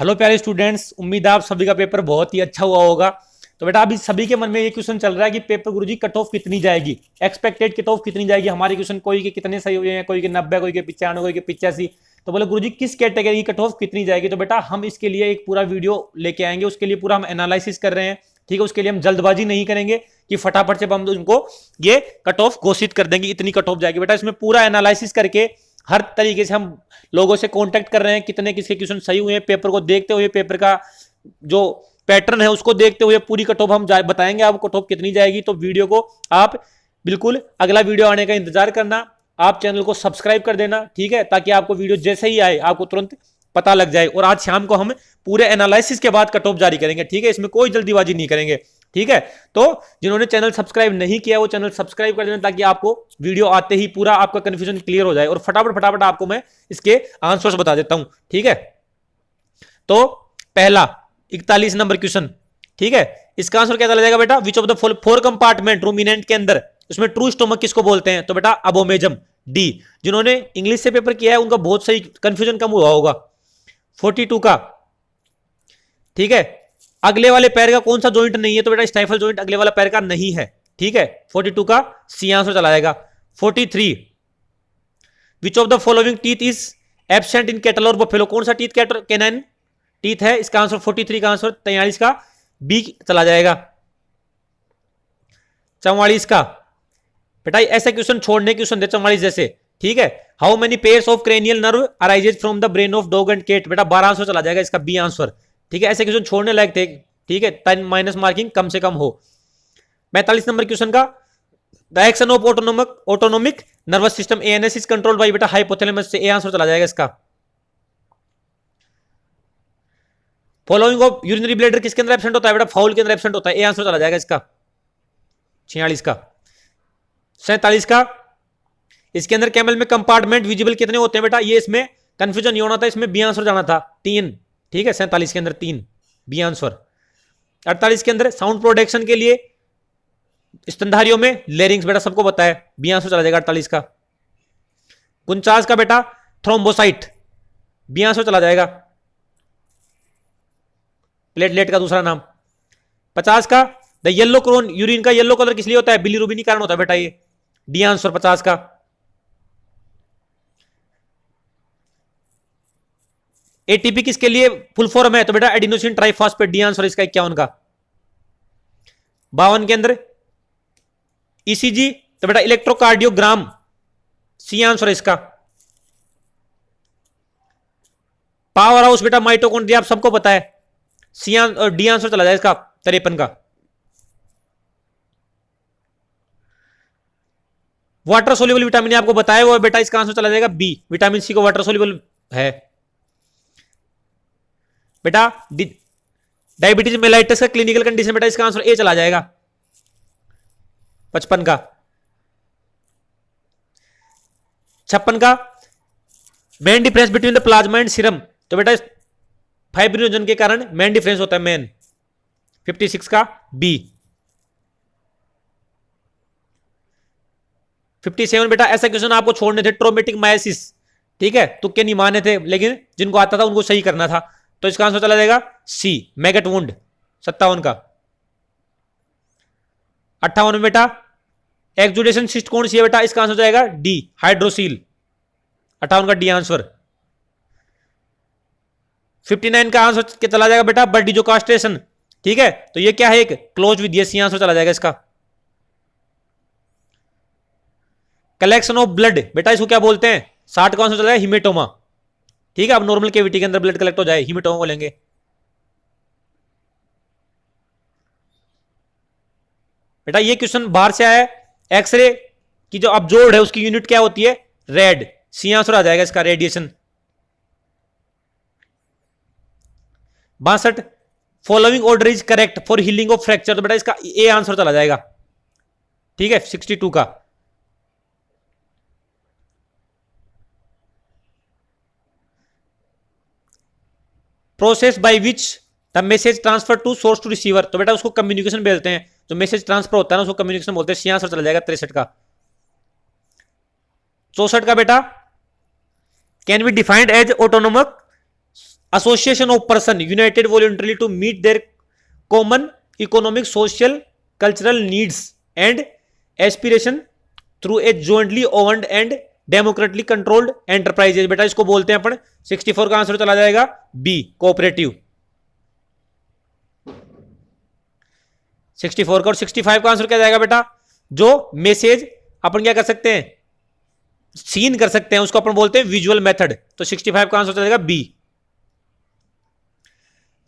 Hello प्यारे students, उम्मीद है आप सभी का पेपर बहुत ही अच्छा हुआ होगा। तो बेटा अभी सभी के मन में ये क्वेश्चन चल रहा है कि पेपर गुरुजी कट ऑफ कितनी जाएगी, एक्सपेक्टेड कट ऑफ कितनी जाएगी। हमारे क्वेश्चन कोई के कितने सही हुए हैं, कोई के 90, कोई के 95, कोई के 85। तो बोले गुरुजी किस कैटेगरी की कट ऑफ कितनी जाएगी। तो बेटा हम इसके लिए एक पूरा वीडियो लेके आएंगे, उसके लिए पूरा हम एनालिसिस कर रहे हैं। ठीक है, उसके लिए हम जल्दबाजी नहीं करेंगे कि फटाफट से हम उनको ये कट ऑफ घोषित कर देंगे, इतनी कट ऑफ जाएगी। बेटा इसमें पूरा एनालिसिस करके हर तरीके से हम लोगों से कांटेक्ट कर रहे हैं, कितने किसके क्वेश्चन सही हुए हैं, पेपर को देखते हुए, पेपर का जो पैटर्न है उसको देखते हुए पूरी कट ऑफ हम बताएंगे आपको कट ऑफ कितनी जाएगी। तो वीडियो को आप बिल्कुल अगला वीडियो आने का इंतजार करना, आप चैनल को सब्सक्राइब कर देना, ठीक है, ताकि आपको वीडियो जैसे ही आए आपको तुरंत पता लग जाए। और आज शाम को हम पूरे एनालिसिस के बाद कट ऑफ जारी करेंगे, ठीक है, इसमें कोई जल्दीबाजी नहीं करेंगे, ठीक है। तो जिन्होंने चैनल सब्सक्राइब नहीं किया वो चैनल सब्सक्राइब कर देना, ताकि आपको वीडियो आते ही पूरा आपका कंफ्यूजन क्लियर हो जाए और फटाफट फटाफट आपको मैं इसके आंसर्स बता देता हूं, ठीक है। तो पहला 41 नंबर क्वेश्चन, ठीक है, इसका आंसर क्या चला जाएगा बेटा, विच of the four compartment ruminant के अंदर उसमें ट्रू स्टोमक किसको बोलते हैं। तो बेटा अबोमेजम, डी। जिन्होंने इंग्लिश से पेपर किया है उनका बहुत सही कंफ्यूजन कम हुआ होगा। 42 का, ठीक है, अगले वाले पैर का कौन सा जॉइंट नहीं है। तो बेटा स्टाइफल जॉइंट अगले वाला पैर का नहीं है, ठीक है। 42 का सी आंसर चला जाएगा। 43, विच of the following teeth is absent in cattle और बफेलो। कौन सा टीथ कैनाइन टीथ है, इसका आंसर 43 का आंसर 43 का बी चला जाएगा। 44 का बेटा ऐसे क्वेश्चन छोड़ने क्वेश्चन दे 44 जैसे, ठीक है। How many pairs of cranial nerve arises from the brain of dog and cat. बेटा 12 आंसर चला जाएगा इसका बी आंसर, ठीक है। ऐसे क्वेश्चन छोड़ने लायक थे, ठीक है, 10 माइनस मार्किंग कम से कम हो। 45 नंबर क्वेश्चन का, the action of autonomic nervous system ANS is controlled by बेटा हाइपोथैलेमस से, ए आंसर चला जाएगा इसका। फॉलोइंग ऑफ यूरिनरी ब्लैडर किसके अंदर एब्सेंट होता है। बेटा फाउल के अंदर एब्सेंट होता है, ए आंसर चला जाएगा इसका। 46 का। 47 का, इसके अंदर कैमल में कंपार्टमेंट विजिबल कितने होते हैं। बेटा ये इसमें कंफ्यूजन ये होना था, इसमें बी आंसर जाना था 3, ठीक है। 47 के अंदर 3 बी आंसर। 48 के अंदर साउंड प्रोडक्शन के लिए स्तनधारियों में लेरिंग्स, बेटा सबको पता है, बी आंसर चला जाएगा 48 का। 49 का बेटा थ्रोम्बोसाइट, बी आंसर चला जाएगा, प्लेटलेट का दूसरा नाम। 50 का, द येलो क्रोन, यूरिन का येलो कलर किस लिए होता है, बिलीरुबिन कारण होता है बेटा, ये डी आंसर 50 का। एटीपी किसके लिए फुल फॉर्म है। तो बेटा एडिनोसिन ट्राइफॉस्फेट, डी आंसर इसका 51 का। 52 के अंदर ईसीजी, तो बेटा इलेक्ट्रोकार्डियोग्राम, सी आंसर इसका। पावर हाउस बेटा माइटोकॉन्ड्रिया आप सबको पता है, सी और डी आंसर चला जाए इसका 53 का। वाटर सोल्यूबल विटामिन आपको बताया वो बेटा, इसका आंसर चला जाएगा बी, विटामिन सी को वाटर सोल्यूबल है बेटा। डायबिटीज मेलाइटिस का क्लिनिकल कंडीशन बेटा, इसका आंसर ए चला जाएगा 55 का। 56 का, main difference between the plasma and serum. तो बेटा फाइब्रिनोजन के कारण मेन डिफरेंस होता है मेन, 56 का बी। 57 बेटा ऐसा क्वेश्चन आपको छोड़ने थे, ट्रोमेटिक मायोसिस, ठीक है, तुक्के नहीं माने थे, लेकिन जिनको आता था उनको सही करना था। तो इसका आंसर चला जाएगा सी, मैगट वुंड, 57 का। 58 में बेटा एक्जुडेशन सिस्ट कौन सी है बेटा, इसका आंसर जाएगा डी, हाइड्रोसील, 58 का डी आंसर। 59 का आंसर चला जाएगा बेटा बर्डीजो कास्ट्रेशन, ठीक है। तो ये क्या है, एक क्लोज विद, ये सी आंसर चला जाएगा इसका। कलेक्शन ऑफ ब्लड बेटा इसको क्या बोलते हैं, 60 का आंसर चला जाएगा हिमेटोमा, ठीक है। अब नॉर्मल केविटी के अंदर ब्लड कलेक्ट हो जाए, हिमेटोमा बोलेंगे। बेटा ये क्वेश्चन बाहर से आया है, एक्सरे की जो अब्जॉर्ब है उसकी यूनिट क्या होती है, रेड, सी आंसर आ जाएगा इसका, radiation. 62, following order is correct for healing of fracture. तो बेटा इसका ए आंसर चला जाएगा, ठीक है। 62 का। Process by which the message transfer to source to receiver. तो बेटा उसको कम्युनिकेशन बोलते हैं, जो मैसेज ट्रांसफर होता है ना उसको कम्युनिकेशन बोलते हैं, सी आंसर चला जाएगा 63 का। 64 का बेटा can be defined as autonomous association of person united voluntarily to meet their common economic social cultural needs and aspiration through a jointly owned and democratically controlled enterprises. बेटा इसको बोलते हैं अपन 64 का आंसर चला जाएगा बी कोऑपरेटिव। 64 का और 65 का आंसर क्या जाएगा बेटा, जो मैसेज अपन क्या कर सकते हैं, सीन कर सकते हैं, उसको अपन बोलते हैं विजुअल मेथड। तो 65 का आंसर चलेगा बी।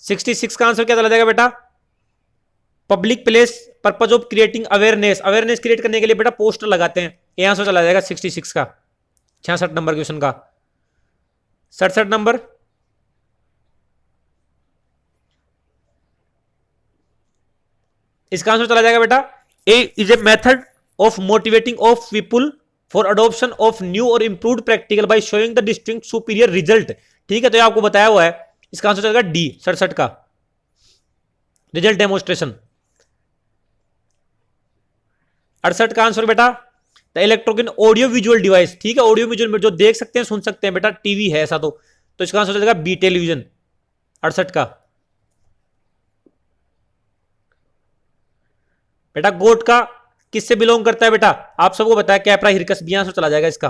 66 का आंसर क्या चला जाएगा बेटा, public place purpose of creating awareness. Awareness create करने के लिए बेटा पोस्टर लगाते हैं, ये आंसर चला जाएगा 66 का। 66 नंबर क्वेश्चन का। 67 नंबर, इसका आंसर चला जाएगा बेटा A is a method of motivating of people for adoption of new और improved practical by showing the distinct superior result. ठीक है, तो ये आपको बताया हुआ है। इसका आंसर चलेगा डी 67 का, रिजल्ट डेमोन्स्ट्रेशन। 68 का आंसर बेटा the electronic audio visual device. ठीक है, ऑडियो विजुअल में जो देख सकते हैं सुन सकते हैं बेटा, टीवी है ऐसा तो इसका आंसर चलेगा बी टेलीविजन 68 का। बेटा गोट का किससे बिलोंग करता है बेटा, आप सबको बताया कैप्रा हिरकस, बी आंसर चला जाएगा इसका।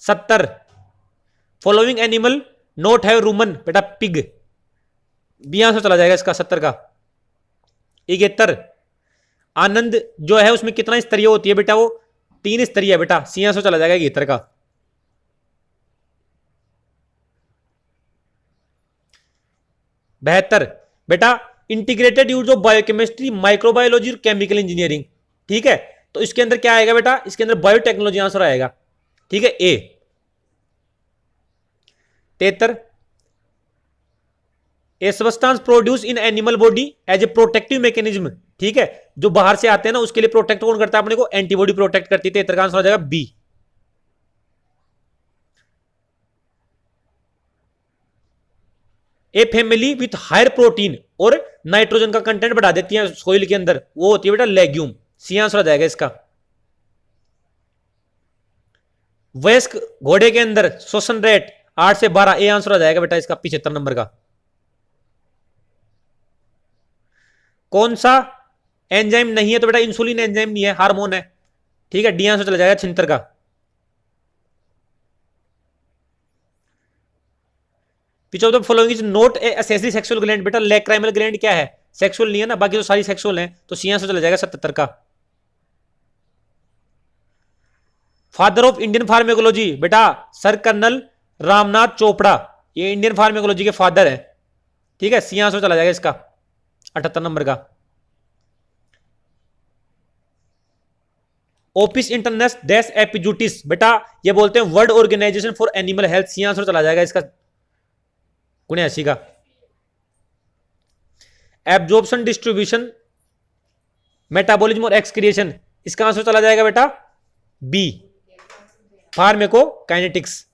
70 following animal note have Roman, बेटा पिग, बी आंसर चला जाएगा इसका 70 का। 71 आनंद जो है उसमें कितना स्तरीय होती है बेटा, वो 3 स्तरीय है बेटा, सी आंसर चला जाएगा 71 का। 72 बेटा integrated use of biochemistry microbiology और केमिकल इंजीनियरिंग। ठीक है, तो इसके अंदर क्या आएगा बेटा, इसके अंदर बायोटेक्नोलॉजी आंसर आएगा। ठीक है a. 73 a substance produce in animal body as a protective mechanism. ठीक है, जो बाहर से आते हैं ना उसके लिए प्रोटेक्ट कौन करता है अपने को, एंटीबॉडी प्रोटेक्ट करती है। 73 का आंसर आ जाएगा b. A family with higher protein और नाइट्रोजन का कंटेंट बढ़ा देती है सोइल के अंदर, वो होती है बेटा लेग्यूम, सी आंसर आ जाएगा इसका। वयस्क घोड़े के अंदर श्वसन रेट 8 से 12, ए आंसर आ जाएगा बेटा इसका 75 नंबर का। कौन सा एंजाइम नहीं है, तो बेटा इंसुलिन एंजाइम नहीं है, हार्मोन है। ठीक है, डी आंसर चला जाएगा 76 का। विच of the following is not a accessory sexual gland, बेटा लैक्राइमल ग्लैंड क्या है, सेक्सुअल नहीं है ना, बाकी तो सारी सेक्सुअल है, तो सी आंसर चला जाएगा 77 का। फादर ऑफ इंडियन फार्मेकोलॉजी बेटा सर कर्नल रामनाथ चोपड़ा, ये इंडियन फार्मेकोलॉजी के फादर है। ठीक है, सी आंसर चला जाएगा इसका 78 नंबर का। ओपिस इंटरनेस डैश एपिजूटिस, बेटा ये बोलते हैं world organisation for animal health, c answer चला जाएगा इसका 79 का। एब्जॉर्प्शन डिस्ट्रीब्यूशन मेटाबॉलिज्म और एक्सक्रिएशन, इसका आंसर चला जाएगा बेटा b pharmacokinetics.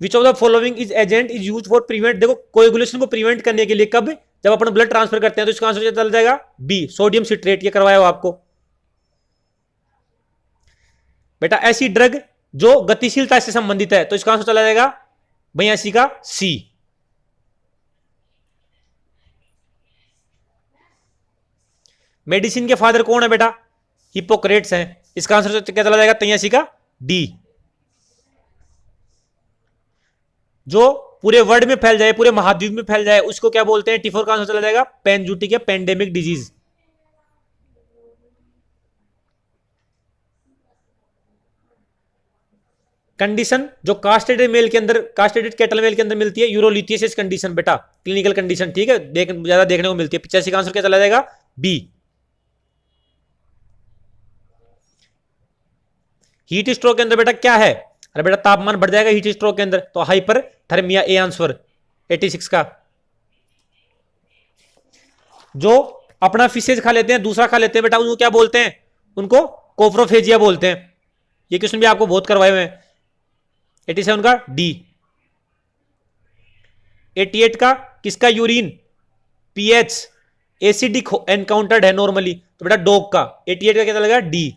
Which of the following is agent is use for prevent, देखो कोएगुलेशन को प्रिवेंट करने के लिए कब, जब अपन ब्लड ट्रांसफर करते हैं, तो इसका आंसर चल जाएगा बी सोडियम सिट्रेट, ये करवाया हो आपको बेटा। ऐसी ड्रग जो गतिशीलता से संबंधित है, तो इसका आंसर चला जाएगा 82 का सी। मेडिसिन के फादर कौन है बेटा, हिपोक्रेट्स हैं, इसका आंसर क्या चला जाएगा 83 का डी। जो पूरे वर्ल्ड में फैल जाए, पूरे महाद्वीप में फैल जाए, उसको क्या बोलते हैं, टी4 का आंसर चला जाएगा पेनजूटिक या पेंडेमिक डिजीज। कंडीशन जो कास्टेटेड मेल के अंदर, कास्टेटेड कैटल मेल के अंदर मिलती है, यूरोलिथियसिस कंडीशन बेटा, क्लिनिकल कंडीशन। ठीक है, ज्यादा देखने को मिलती है। 85 का आंसर क्या चला जाएगा बी। हीट स्ट्रोक के अंदर बेटा क्या है, अरे बेटा तापमान बढ़ जाएगा हीट स्ट्रोक के अंदर, तो हाइपर थर्मिया, ए आंसर 86 का। जो अपना फिशेज खा लेते हैं, दूसरा खा लेते हैं बेटा, उनको क्या बोलते हैं, उनको कोप्रोफेजिया बोलते हैं। ये क्वेश्चन भी आपको बहुत करवाए हुए हैं। 87 का डी। 88 का किसका यूरिन, पीएच एसिडिक एनकाउंटर्ड है नॉर्मली, तो बेटा डॉग का 88 का क्या चलेगा डी।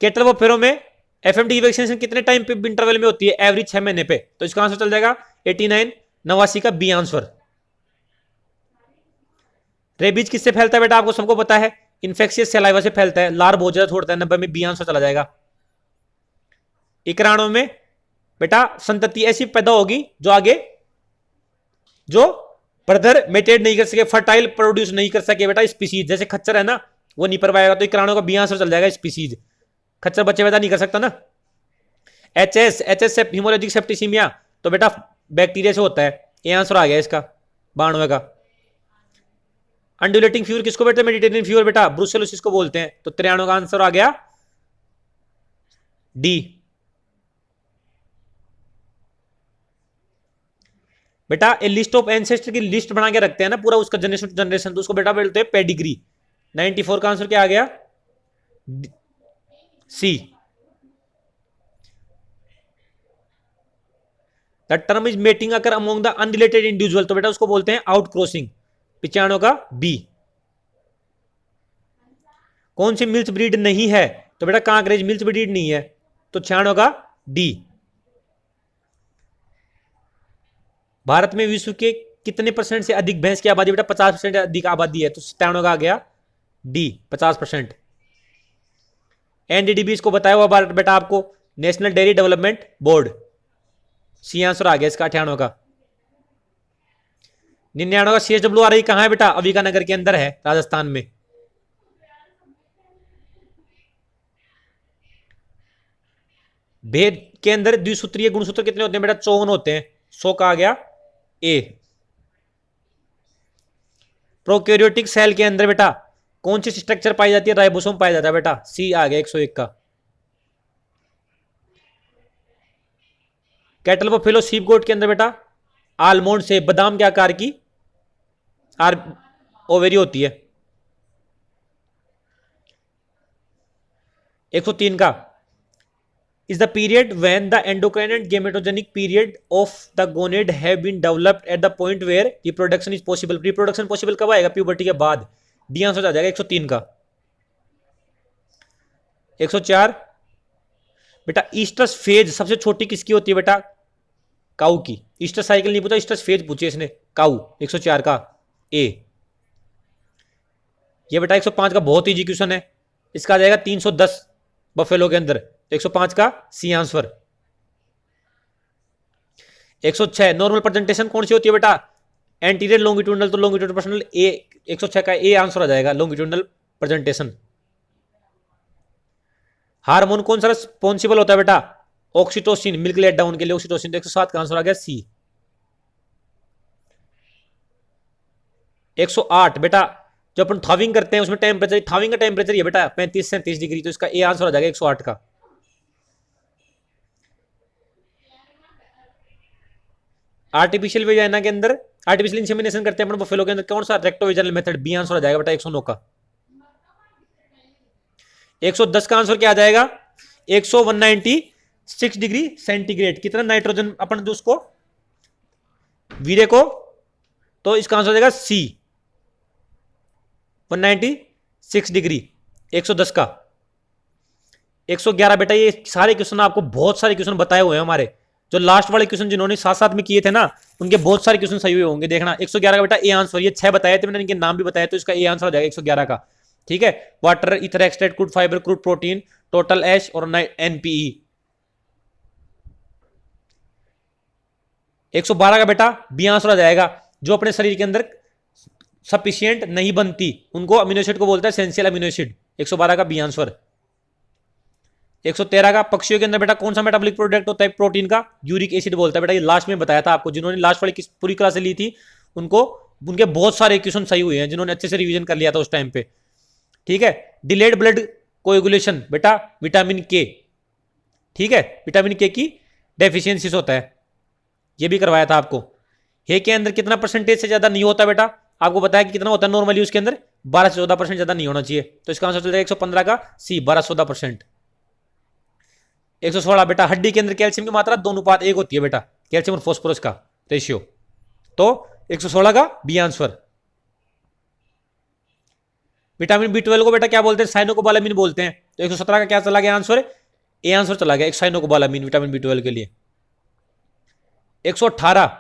कैटल व फेरो में एफएमडी की वैक्सीनेशन कितने टाइम पे इंटरवल में होती है, एवरी 6 महीने पे, तो इसका आंसर चल जाएगा 89, 89 का बी आंसर। रेबीज किससे फैलता है बेटा, आपको सबको पता है, इन्फेक्शियस सलाइवा से फैलता है, लार बहुत ज्यादा छोड़ता है, 90 में बी आंसर चला जाएगा। इकराणों में बेटा संतति ऐसी पैदा होगी जो आगे जो फर्दर मेटेड नहीं कर सके, फर्टाइल प्रोड्यूस नहीं कर सके बेटा स्पीसीज, जैसे खच्चर है ना वो नहीं पर पाएगा, तो इकराणों का बी आंसर चल जाएगा स्पीसीज, खच्चर बच्चे पैदा नहीं कर सकता ना। एच हिमोलॉजिक सेप्टिसीमिया, तो बेटा बैक्टीरिया से होता है, ये आंसर आ गया इसका 92 का। अंडुलेटिंग फ्यूर किसको बेटा, मेडिटेरियन फ्यूर बेटा ब्रुसेलोसिस को बोलते हैं, तो 93 का आंसर आ गया डी। बेटा ए लिस्ट ऑफ एंसेस्टर की लिस्ट बना के रखते हैं ना पूरा उसका जनरेशन टू जनरेशन, तो उसको बेटा बोलते हैं पेडिग्री। 94 का आंसर क्या आ गया C. The term is mating occur among the unrelated individual, तो बेटा उसको बोलते हैं आउट क्रॉसिंग, 95 का बी। कौन सी मिल्च ब्रीड नहीं है, तो बेटा कांकरेज मिल्च ब्रीड नहीं है, तो 96 का डी। भारत में विश्व के कितने परसेंट से अधिक भैंस की आबादी, बेटा 50% अधिक आबादी है, तो 97 का आ गया डी 50%। एनडीडीबी इसको बताया हुआ बेटा आपको, National Dairy Development Board, C answer आ गया इसका 98 का। 99 का CSWRI कहां है बेटा, अविका नगर के अंदर है राजस्थान में। भेद के अंदर द्विसूत्रीय गुणसूत्र कितने होते हैं बेटा, 54 होते हैं, 100 का आ गया ए। प्रोकैरियोटिक सेल के अंदर बेटा कौन सी स्ट्रक्चर पाई जाती है, राइबोसोम पाया जाता है बेटा, सी आ गया 101 का। कैटल बफेलो सीप गोट के अंदर बेटा आलमोंड से बादाम के आकार की ओवेरी होती है। 103 का is the period when the endocrine and gametogenic period of the gonad have been developed at the point where reproduction is possible। reproduction possible कब आएगा, प्यूबर्टी के बाद, डी आंसर आ जाएगा 103 का। 104 बेटा ईस्टस फेज सबसे छोटी किसकी होती है बेटा, काऊ की। ईस्टर साइकिल नहीं पूछा, ईस्टस फेज पूछे इसने, काऊ 104 का ए। ये बेटा 105 का बहुत इजी क्वेश्चन है, इसका आ जाएगा 310 बफेलो के अंदर, 105 का सी आंसर। 106 नॉर्मल प्रेजेंटेशन कौन सी होती है बेटा, एंटीरियर लॉन्गिट्यूडनल, तो लॉन्गिट्यूडनल प्रेजेंटेशन ए, 106 का ए आंसर आ जाएगा लॉन्गिट्यूडनल प्रेजेंटेशन। हार्मोन कौन सा रिस्पॉन्सिबल होता है बेटा, ऑक्सीटोसिन, मिल्क लेट डाउन के लिए ऑक्सीटोसिन, तो 107 का आंसर आ गया सी। 108 बेटा जो अपन थाविंग करते हैं उसमें टेम्परेचर, थाविंग का टेम्परेचर ये बेटा 35 से 37 डिग्री, तो इसका ए आंसर आ जाएगा 108 का। आर्टिफिशियल वेजाइना के अंदर आर्टिफिशियल इंसेमिनेशन करते हैं अपन बफेलो के अंदर, कौन सा, रेक्टोवेजाइनल मेथड, बी आंसर आ जाएगा बेटा 109 का। 110 का आंसर क्या आ जाएगा, 196 डिग्री सेंटीग्रेड, कितना नाइट्रोजन अपन जो उसको वीरे को, तो इसका आंसर आ जाएगा सी 196 डिग्री 110 का। 111 बेटा ये सारे क्वेश्चन आपको बहुत सारे क्वेश्चन बताए हुए हैं हमारे, जो लास्ट वाले क्वेश्चन जिन्होंने साथ साथ में किए थे ना उनके बहुत सारे क्वेश्चन सही हुए होंगे, देखना। 111 का बेटा ए आंसर, ये 6 बताए थे मैंने, इनके नाम भी बताए, तो इसका ए आंसर हो जाएगा 111 का, ठीक है। Water, ether extract, crude fibre, crude protein, total ash और एनपीई। 112 का बेटा बी आंसर आ जाएगा, जो अपने शरीर के अंदर सफिशिएंट नहीं बनती उनको अमीनो एसिड को बोलता है एसेंशियल अमीनो एसिड, 112 का बी आंसर। 113 का पक्षियों के अंदर बेटा कौन सा मेटाबॉलिक प्रोडक्ट होता है प्रोटीन का, यूरिक एसिड बोलता है बेटा, ये लास्ट में बताया था आपको, जिन्होंने लास्ट वाली पूरी क्लास ली थी उनको उनके बहुत सारे क्वेश्चन सही हुए हैं, जिन्होंने अच्छे से रिवीजन कर लिया था उस टाइम पे, ठीक है। डिलेड ब्लड कोएगुलेशन बेटा विटामिन के, ठीक है, विटामिन के की डेफिशिएंसीज होता है, ये भी करवाया था आपको। हे के अंदर कितना परसेंटेज से ज्यादा नहीं होता बेटा, आपको बताया कि कितना होता है नॉर्मली उसके अंदर 12 से 14% ज्यादा नहीं होना चाहिए, तो इसका आंसर चल जाएगा 115 का सी 12-14%। 116 बेटा हड्डी के अंदर कैल्शियम की मात्रा 2:1 होती है बेटा, कैल्शियम और फास्फोरस का, रेशियो। तो 116 का बी आंसर। विटामिन B12 को बेटा क्या बोलते हैं? साइनोकोबालामिन बोलते हैं। तो 117 का क्या चला गया आंसर? ए आंसर चला गया, एक साइनोकोबालामिन विटामिन B12 के लिए। 118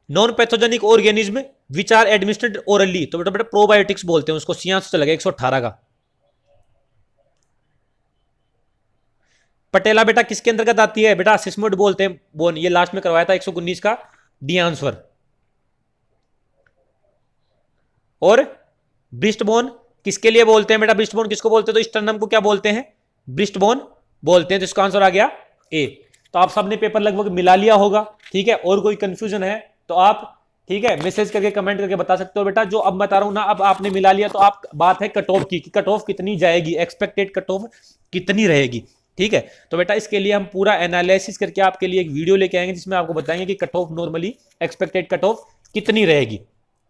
non pathogenic organism which are administered orally, तो बेटा प्रोबायोटिक्स बोलते हैं उसको, सी आंसर चला गया 118 का। पटेला बेटा किसके अंतर्गत आती है? बेटा सिस्मोइड बोलते हैं बोन, ये लास्ट में करवाया था 119 का डी आंसर। और ब्रिस्ट बोन किसके लिए बोलते हैं? बेटा ब्रिस्ट बोन किसको बोलते हैं? तो स्टर्नम को क्या बोलते हैं? ब्रिस्ट बोन बोलते हैं। तो इसका आंसर आ गया ए। तो आप सबने पेपर लगभग मिला लिया होगा, ठीक है। और कोई कंफ्यूजन है तो आप, ठीक है, मैसेज करके कमेंट करके बता सकते हो बेटा। जो अब बता रहा हूं ना, अब आपने मिला लिया तो आप बात है कट ऑफ की, कट ऑफ कितनी जाएगी, एक्सपेक्टेड कट ऑफ कितनी रहेगी, ठीक है। तो बेटा इसके लिए हम पूरा एनालिसिस करके आपके लिए एक वीडियो लेके आएंगे जिसमें आपको बताएंगे कि cut off normally expected cut off कितनी रहेगी,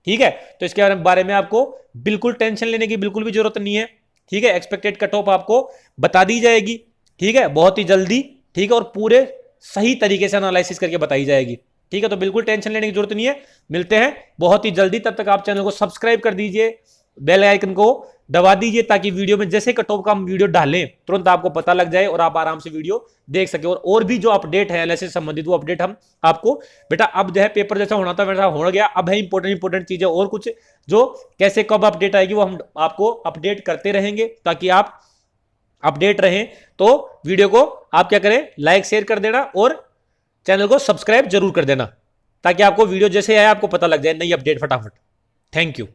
ठीक है। तो इसके बारे में आपको बिल्कुल टेंशन लेने की बिल्कुल भी जरूरत नहीं है, ठीक है। एक्सपेक्टेड कट ऑफ आपको बता दी जाएगी, ठीक है, बहुत ही जल्दी, ठीक है, और पूरे सही तरीके से एनालिसिस करके बताई जाएगी, ठीक है। तो बिल्कुल टेंशन लेने की जरूरत नहीं है। मिलते हैं बहुत ही जल्दी, तब तक आप चैनल को सब्सक्राइब कर दीजिए, बेल आइकन को दबा दीजिए, ताकि वीडियो में जैसे कट ऑफ का हम वीडियो डालें तुरंत आपको पता लग जाए और आप आराम से वीडियो देख सके। और भी जो अपडेट है एनालिसिस से संबंधित वो अपडेट हम आपको बेटा, अब जो है पेपर जैसा होना था वैसा हो गया, अब है इंपॉर्टेंट चीजें और कुछ जो कैसे कब अपडेट आएगी वो हम आपको अपडेट करते रहेंगे, ताकि आप अपडेट रहें। तो वीडियो को आप क्या करें, लाइक शेयर कर देना और चैनल को सब्सक्राइब जरूर कर देना, ताकि आपको वीडियो जैसे आए आपको पता लग जाए नई अपडेट फटाफट। Thank you.